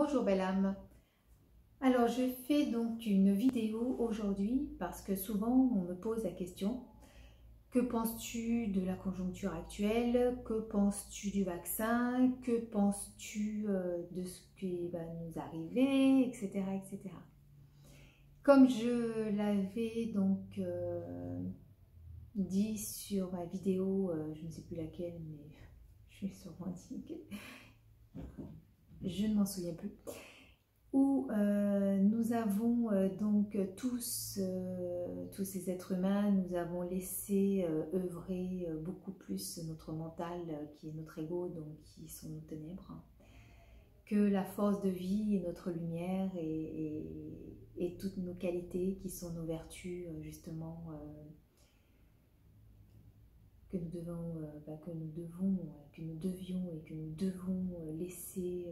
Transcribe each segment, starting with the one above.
Bonjour belle âme. Alors je fais donc une vidéo aujourd'hui parce que souvent on me pose la question: que penses-tu de la conjoncture actuelle? Que penses-tu du vaccin? Que penses-tu de ce qui va nous arriver, etc., etc. Comme je l'avais donc dit sur ma vidéo, je ne sais plus laquelle, mais je vais sûrement dire que je ne m'en souviens plus, où nous avons donc tous ces êtres humains, nous avons laissé œuvrer beaucoup plus notre mental, qui est notre ego, donc qui sont nos ténèbres, hein, que la force de vie et notre lumière et toutes nos qualités qui sont nos vertus, justement, que nous devions et que nous devons laisser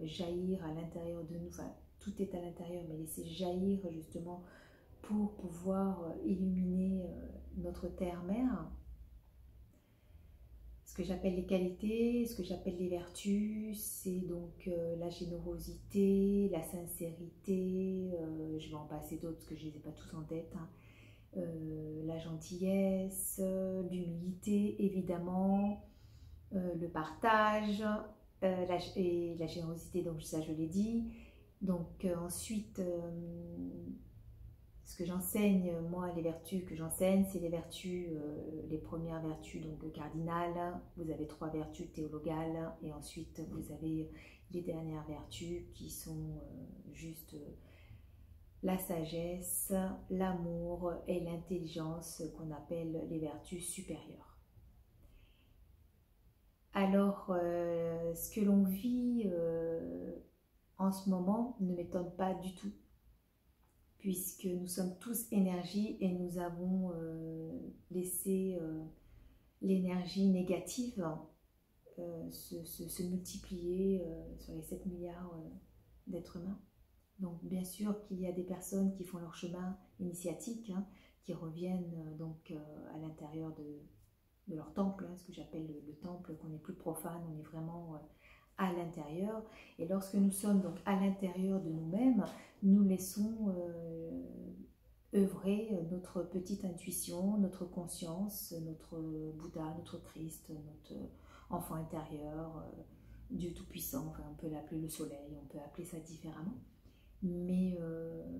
jaillir à l'intérieur de nous. Enfin, tout est à l'intérieur, mais laisser jaillir justement pour pouvoir illuminer notre terre-mère. Ce que j'appelle les qualités, ce que j'appelle les vertus, c'est donc la générosité, la sincérité, je vais en passer d'autres parce que je ne les ai pas tous en tête, hein. La gentillesse, l'humilité évidemment, le partage et la générosité, donc ça je l'ai dit. Donc ensuite, ce que j'enseigne, moi, les vertus que j'enseigne, c'est les vertus, les premières vertus donc cardinales. Vous avez 3 vertus théologales et ensuite vous avez les dernières vertus qui sont juste la sagesse, l'amour et l'intelligence, qu'on appelle les vertus supérieures. Alors, ce que l'on vit en ce moment ne m'étonne pas du tout, puisque nous sommes tous énergie et nous avons laissé l'énergie négative se multiplier sur les 7 milliards d'êtres humains. Donc bien sûr qu'il y a des personnes qui font leur chemin initiatique, hein, qui reviennent donc à l'intérieur de leur temple, hein, ce que j'appelle le temple, qu'on est plus profane, on est vraiment à l'intérieur. Et lorsque nous sommes donc à l'intérieur de nous-mêmes, nous laissons œuvrer notre petite intuition, notre conscience, notre Bouddha, notre Christ, notre enfant intérieur, Dieu Tout-Puissant, enfin on peut l'appeler le soleil, on peut appeler ça différemment. Mais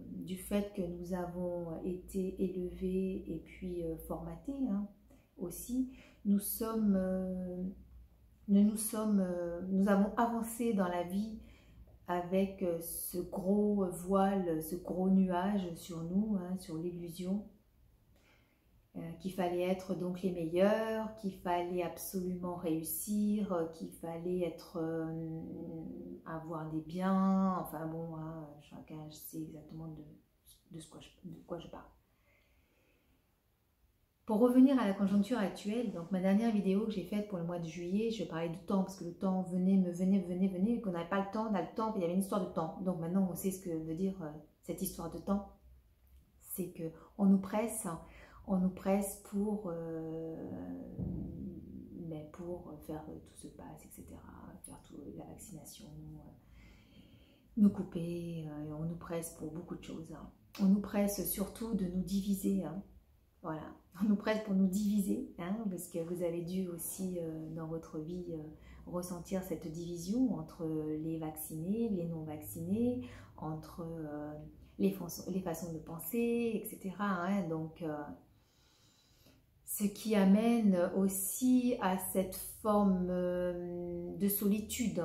du fait que nous avons été élevés et puis formatés, hein, aussi, nous avons avancé dans la vie avec ce gros voile, ce gros nuage sur nous, hein, sur l'illusion, qu'il fallait être donc les meilleurs, qu'il fallait absolument réussir, qu'il fallait avoir des biens, enfin bon, hein, chacun sait exactement de quoi je parle. Pour revenir à la conjoncture actuelle, donc ma dernière vidéo que j'ai faite pour le mois de juillet, je parlais du temps, parce que le temps venait, qu'on n'avait pas le temps, on a le temps, il y avait une histoire de temps. Donc maintenant on sait ce que veut dire cette histoire de temps, c'est qu'on nous presse. On nous presse pour faire tout ce passe, etc., faire la vaccination, nous couper, on nous presse pour beaucoup de choses, hein. On nous presse surtout de nous diviser, hein. Voilà, on nous presse pour nous diviser, hein, parce que vous avez dû aussi dans votre vie ressentir cette division entre les vaccinés, les non vaccinés, entre les façons de penser, etc., hein, donc ce qui amène aussi à cette forme de solitude.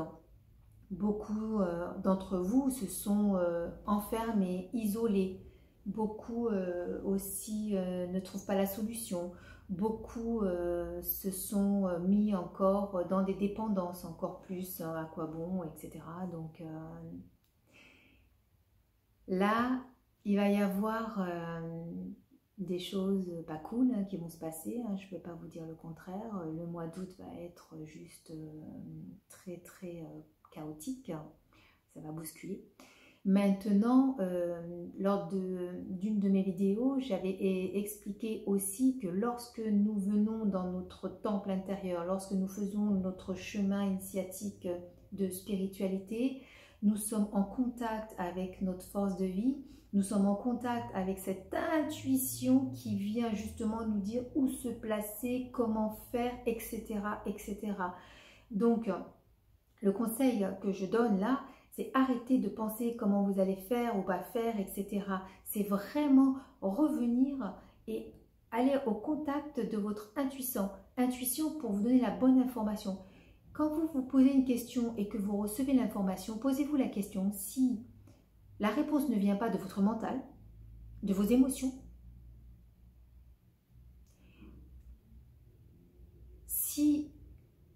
Beaucoup d'entre vous se sont enfermés, isolés. Beaucoup aussi ne trouvent pas la solution. Beaucoup se sont mis encore dans des dépendances, encore plus, hein, à quoi bon, etc. Donc là, il va y avoir des choses pas cool, hein, qui vont se passer, hein, je ne peux pas vous dire le contraire. Le mois d'août va être juste très très chaotique, ça va bousculer. Maintenant, lors d'une de mes vidéos, j'avais expliqué aussi que lorsque nous venons dans notre temple intérieur, lorsque nous faisons notre chemin initiatique de spiritualité, nous sommes en contact avec notre force de vie, nous sommes en contact avec cette intuition qui vient justement nous dire où se placer, comment faire, etc., etc. Donc, le conseil que je donne là, c'est arrêter de penser comment vous allez faire ou pas faire, etc. C'est vraiment revenir et aller au contact de votre intuition. Intuition pour vous donner la bonne information. Quand vous vous posez une question et que vous recevez l'information, posez-vous la question si la réponse ne vient pas de votre mental, de vos émotions, si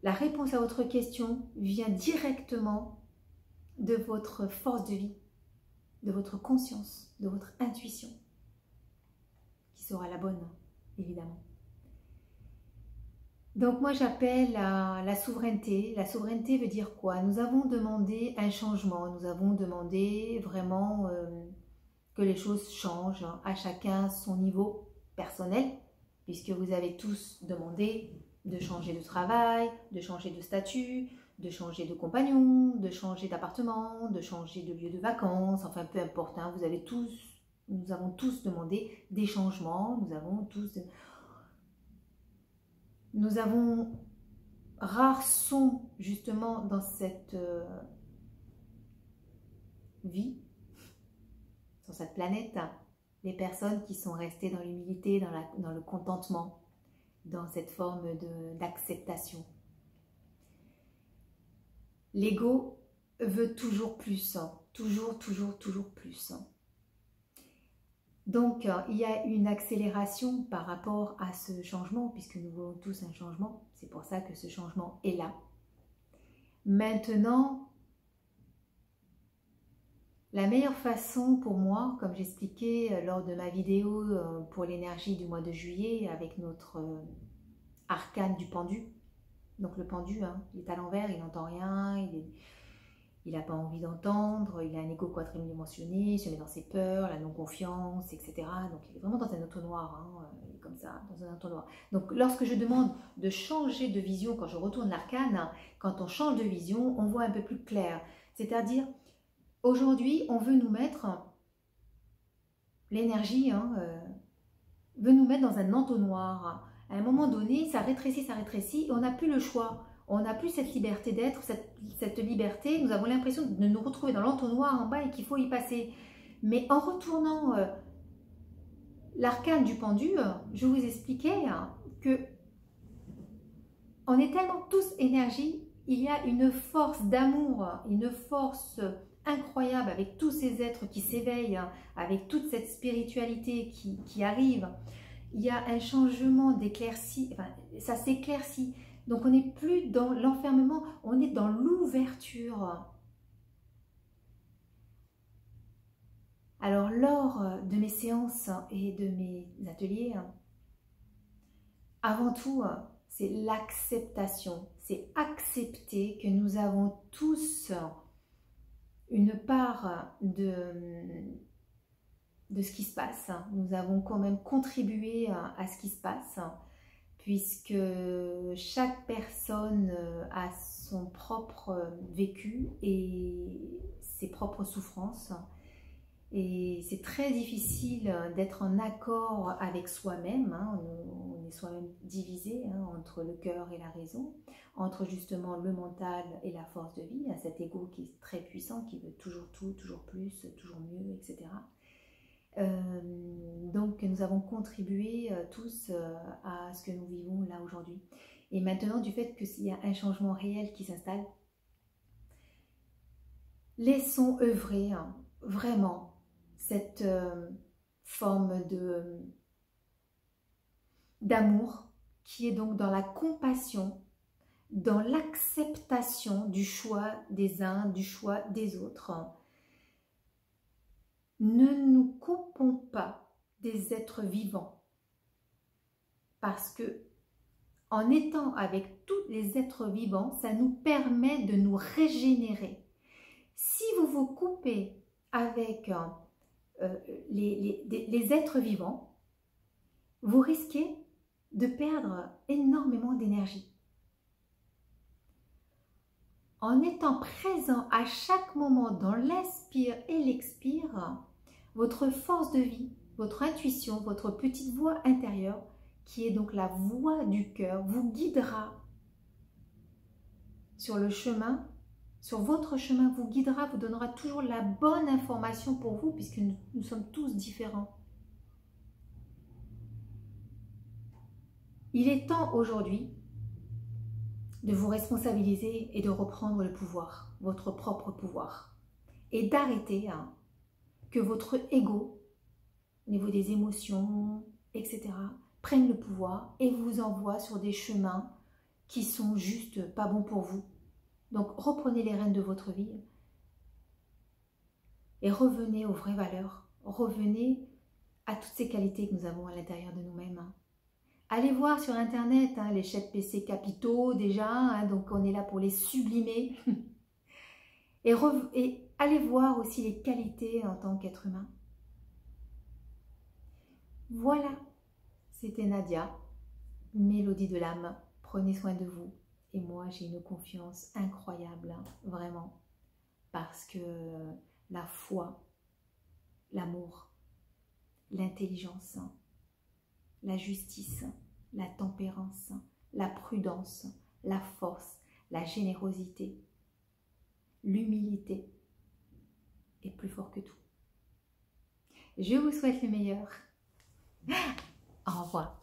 la réponse à votre question vient directement de votre force de vie, de votre conscience, de votre intuition, qui sera la bonne, évidemment. Donc moi j'appelle à la souveraineté. La souveraineté veut dire quoi? Nous avons demandé un changement, nous avons demandé vraiment que les choses changent, hein, à chacun son niveau personnel, puisque vous avez tous demandé de changer de travail, de changer de statut, de changer de compagnon, de changer d'appartement, de changer de lieu de vacances, enfin peu importe, hein, nous avons tous demandé des changements, nous avons rares sont justement dans cette vie, sur cette planète, les personnes qui sont restées dans l'humilité, dans le contentement, dans cette forme d'acceptation. L'ego veut toujours plus, hein, toujours plus. Donc, il y a une accélération par rapport à ce changement, puisque nous voulons tous un changement. C'est pour ça que ce changement est là. Maintenant, la meilleure façon pour moi, comme j'expliquais lors de ma vidéo pour l'énergie du mois de juillet, avec notre arcane du pendu. Donc le pendu, hein, il est à l'envers, il n'entend rien, il n'a pas envie d'entendre, il a un ego quadridimensionné, il se met dans ses peurs, la non-confiance, etc. Donc il est vraiment dans un entonnoir, hein, il est comme ça, dans un entonnoir. Donc lorsque je demande de changer de vision, quand je retourne l'arcane, quand on change de vision, on voit un peu plus clair. C'est-à-dire, aujourd'hui, on veut nous mettre, l'énergie, hein, veut nous mettre dans un entonnoir. À un moment donné, ça rétrécit, et on n'a plus le choix. On n'a plus cette liberté d'être, cette liberté. Nous avons l'impression de nous retrouver dans l'entonnoir en bas et qu'il faut y passer. Mais en retournant l'arcane du pendu, je vous expliquais que on est tellement tous énergie, il y a une force d'amour, une force incroyable avec tous ces êtres qui s'éveillent, avec toute cette spiritualité qui arrive. Il y a un changement d'éclaircie, enfin, ça s'éclaircit. Donc on n'est plus dans l'enfermement, on est dans l'ouverture. Alors lors de mes séances et de mes ateliers, avant tout, c'est l'acceptation. C'est accepter que nous avons tous une part de ce qui se passe. Nous avons quand même contribué à ce qui se passe, puisque chaque personne a son propre vécu et ses propres souffrances. Et c'est très difficile d'être en accord avec soi-même, hein. On est soi-même divisé, hein, entre le cœur et la raison, entre justement le mental et la force de vie, cet ego qui est très puissant, qui veut toujours tout, toujours plus, toujours mieux, etc. Donc nous avons contribué tous à ce que nous vivons là aujourd'hui. Et maintenant, du fait qu'il y a un changement réel qui s'installe, laissons œuvrer vraiment cette forme d'amour qui est donc dans la compassion, dans l'acceptation du choix des uns, du choix des autres. Ne nous coupons pas des êtres vivants, parce que en étant avec tous les êtres vivants, ça nous permet de nous régénérer. Si vous vous coupez avec les êtres vivants, vous risquez de perdre énormément d'énergie. en étant présent à chaque moment dans l'inspire et l'expire, votre force de vie, votre intuition, votre petite voix intérieure, qui est donc la voix du cœur, vous guidera sur le chemin, sur votre chemin, vous guidera, vous donnera toujours la bonne information pour vous, puisque nous sommes tous différents. Il est temps aujourd'hui de vous responsabiliser et de reprendre le pouvoir, votre propre pouvoir. Et d'arrêter que votre ego, au niveau des émotions, etc., prenne le pouvoir et vous envoie sur des chemins qui sont juste pas bons pour vous. Donc reprenez les rênes de votre vie et revenez aux vraies valeurs. Revenez à toutes ces qualités que nous avons à l'intérieur de nous-mêmes. Allez voir sur internet les chefs PC capitaux déjà, donc on est là pour les sublimer. et allez voir aussi les qualités en tant qu'être humain. Voilà, c'était Nadia, Mélodie de l'âme. Prenez soin de vous. Et moi, j'ai une confiance incroyable, vraiment. Parce que la foi, l'amour, l'intelligence, la justice, la tempérance, la prudence, la force, la générosité, l'humilité est plus fort que tout. Je vous souhaite le meilleur. Au revoir.